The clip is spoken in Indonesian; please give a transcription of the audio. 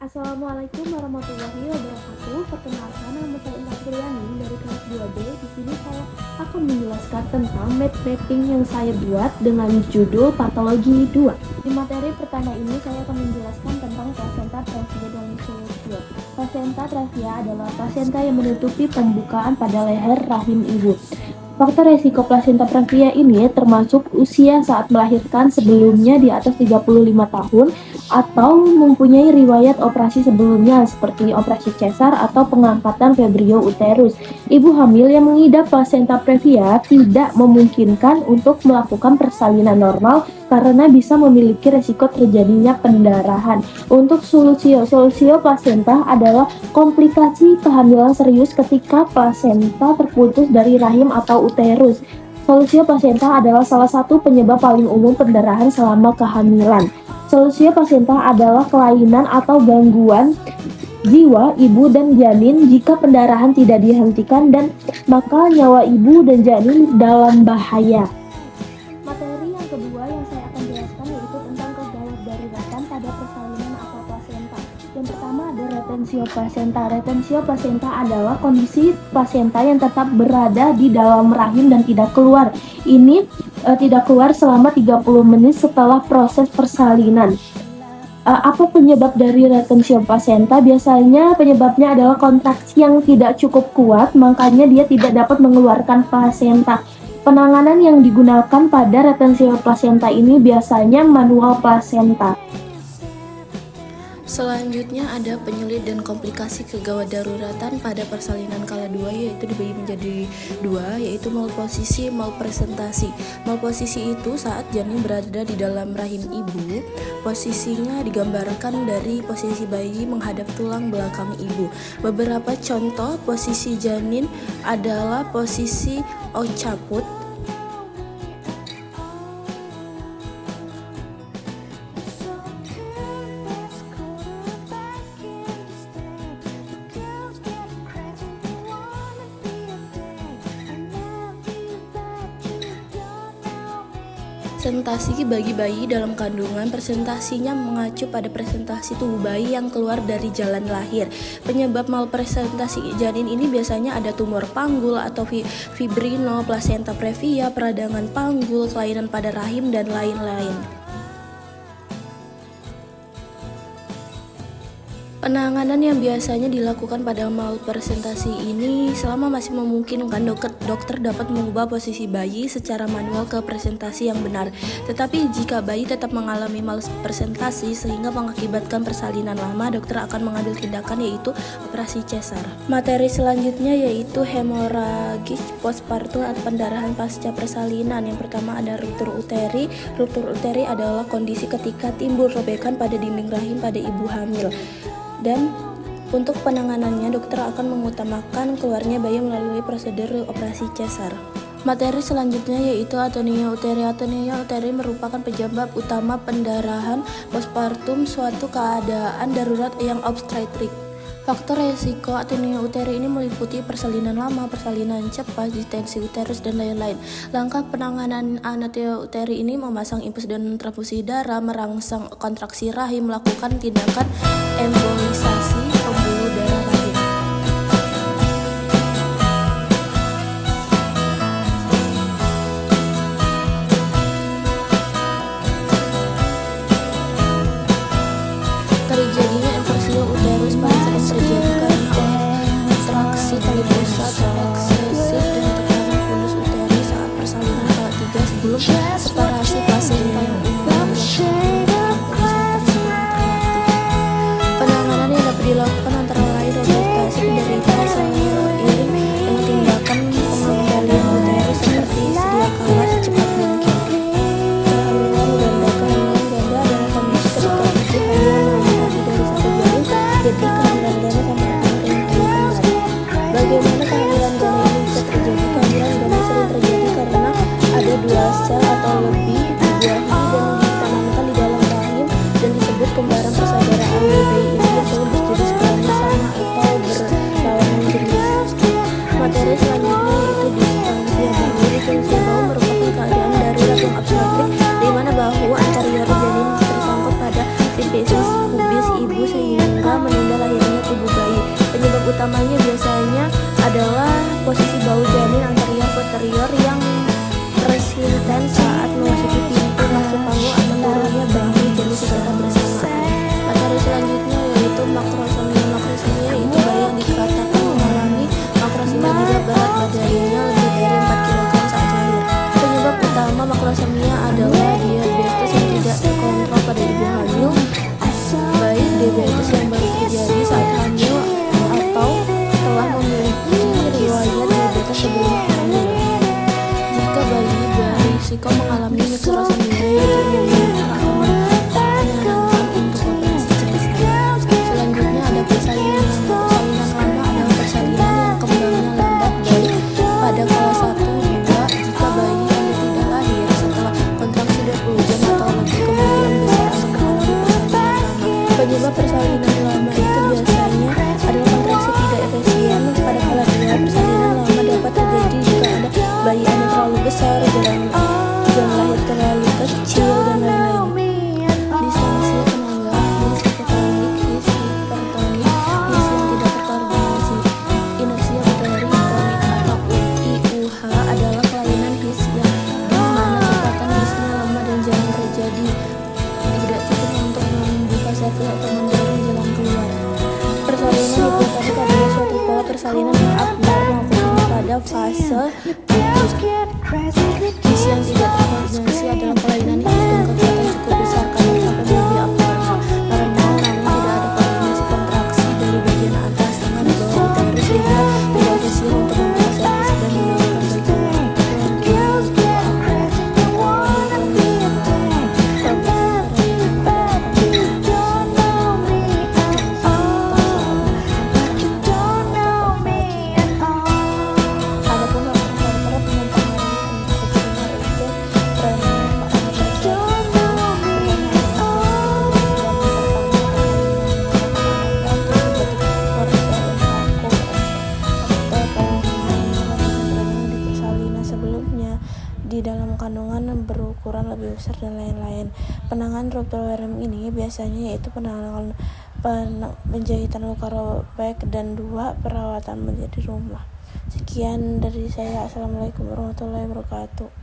Assalamualaikum warahmatullahi wabarakatuh. Perkenalkan, nama saya Intan Suryani dari kelas 2B. Di sini saya akan menjelaskan tentang mapping yang saya buat dengan judul Patologi 2. Di materi pertama ini saya akan menjelaskan tentang plasenta previa dan solusium. Plasenta previa adalah plasenta yang menutupi pembukaan pada leher rahim ibu. Faktor resiko plasenta previa ini termasuk usia saat melahirkan sebelumnya di atas 35 tahun atau mempunyai riwayat operasi sebelumnya seperti operasi cesar atau pengangkatan fibrio uterus. Ibu hamil yang mengidap plasenta previa tidak memungkinkan untuk melakukan persalinan normal karena bisa memiliki resiko terjadinya pendarahan. Untuk solusio plasenta adalah komplikasi kehamilan serius ketika plasenta terputus dari rahim atau uterus. Solusio plasenta adalah salah satu penyebab paling umum pendarahan selama kehamilan. Solusio plasenta adalah kelainan atau gangguan jiwa ibu dan janin jika pendarahan tidak dihentikan dan maka nyawa ibu dan janin dalam bahaya. Materi yang kedua yang saya akan jelaskan yaitu tentang kegawat daruratan pada persalinan atau plasenta. Yang pertama ada retensio plasenta. Retensio plasenta adalah kondisi plasenta yang tetap berada di dalam rahim dan tidak keluar. Ini tidak keluar selama 30 menit setelah proses persalinan. Apa penyebab dari retensio plasenta? Biasanya penyebabnya adalah kontraksi yang tidak cukup kuat, makanya dia tidak dapat mengeluarkan plasenta. Penanganan yang digunakan pada retensio plasenta ini biasanya manual plasenta. Selanjutnya ada penyulit dan komplikasi kegawat daruratan pada persalinan kala 2 yaitu dibagi menjadi 2 yaitu malposisi, malpresentasi. Malposisi itu saat janin berada di dalam rahim ibu, posisinya digambarkan dari posisi bayi menghadap tulang belakang ibu. Beberapa contoh posisi janin adalah posisi occiput, presentasi bagi bayi dalam kandungan. Presentasinya mengacu pada presentasi tubuh bayi yang keluar dari jalan lahir. Penyebab malpresentasi janin ini biasanya ada tumor panggul atau fibrino, plasenta previa, peradangan panggul, kelainan pada rahim, dan lain-lain. Penanganan yang biasanya dilakukan pada malpresentasi ini selama masih memungkinkan dokter dapat mengubah posisi bayi secara manual ke presentasi yang benar. Tetapi jika bayi tetap mengalami malpresentasi sehingga mengakibatkan persalinan lama, dokter akan mengambil tindakan yaitu operasi cesar. Materi selanjutnya yaitu hemoragik postpartum atau pendarahan pasca persalinan. Yang pertama ada ruptur uteri. Ruptur uteri adalah kondisi ketika timbul robekan pada dinding rahim pada ibu hamil. Dan untuk penanganannya dokter akan mengutamakan keluarnya bayi melalui prosedur operasi cesar. Materi selanjutnya yaitu atonia uteri. Atonia uteri merupakan penyebab utama pendarahan postpartum, suatu keadaan darurat yang obstetrik. Faktor resiko atonia uteri ini meliputi persalinan lama, persalinan cepat, distensi uterus, dan lain-lain. Langkah penanganan atonia uteri ini memasang infus dan transfusi darah, merangsang kontraksi rahim, melakukan tindakan embolisasi pembuluh darah rahim. Terjadinya inversio uterus pada saat terjadi karena kontraksi tali pusat eksesif dan tekanan fundus uteri saat persalinan kala 3 sebelum separasi plasenta yang umum. Penanganan yang bisa menunda lahirnya tubuh bayi. Penyebab utamanya biasanya adalah posisi bau janin anterior posterior yang resisten saat memasuki pintu masuk paru atau turunnya bayi janin secara bersamaan. Materi selanjutnya yaitu makrosemia. Makrosemia itu bayi yang dikatakan mengalami makrosemia bila berat badannya lebih dari 4 kg saat lahir. Penyebab utama makrosemia adalah diabetes yang tidak terkontrol pada ibu hamil, baik diabetes yang baru terjadi saat hamil atau telah memiliki riwayat diabetes sebelum hamil. Jika bayi berisiko mengalami mikrosemia itu menyarankan untuk operasi cesar. Selanjutnya ada persalinan lama. Persalinan lama adalah persalinan yang kembangnya lambat baik pada kelas 1 2 jika bayi Anda tidak lahir setelah kontraksi 20 jam atau lebih, kemungkinan besar akan mengalami persalinan lama. Penyebab persalinan lama itu biasanya adalah kontraksi tidak efisien pada kelas 2. Persalinan lama dapat terjadi jika ada bayi Anda terlalu besar, jam lahir terlalu kecil, dan lain-lain. Disfungsi tenaga, hipotonik, hipertonik, his yang tidak terkoordinasi, inersia uteritonik atau IUH adalah kelainan his yang di mana kekuatan hisnya lemah dan jarang terjadi, tidak cukup untuk membuka safety atau mendorong jalan keluar. Persalinan hipotonik adalah suatu pola persalinan yang abnormal khususnya pada fase putus. His yang tidak terkoordinasi adalah kelainan his dengan kekuatan cukup besar karena sampai melebihi abnormal, normal namun tidak ada koordinasi kontraksi dari bagian atas tangan di bawah uterus sehingga tidak efisien untuk membuka cervix dan mendorongkan bayi keluar. Adapun faktor-faktor mempengaruhi kecilnya itu di dalam kandungan berukuran lebih besar dan lain-lain. Penanganan ruptur rahim ini biasanya yaitu penanganan penjahitan luka robek dan 2 perawatan di rumah. Sekian dari saya. Assalamualaikum warahmatullahi wabarakatuh.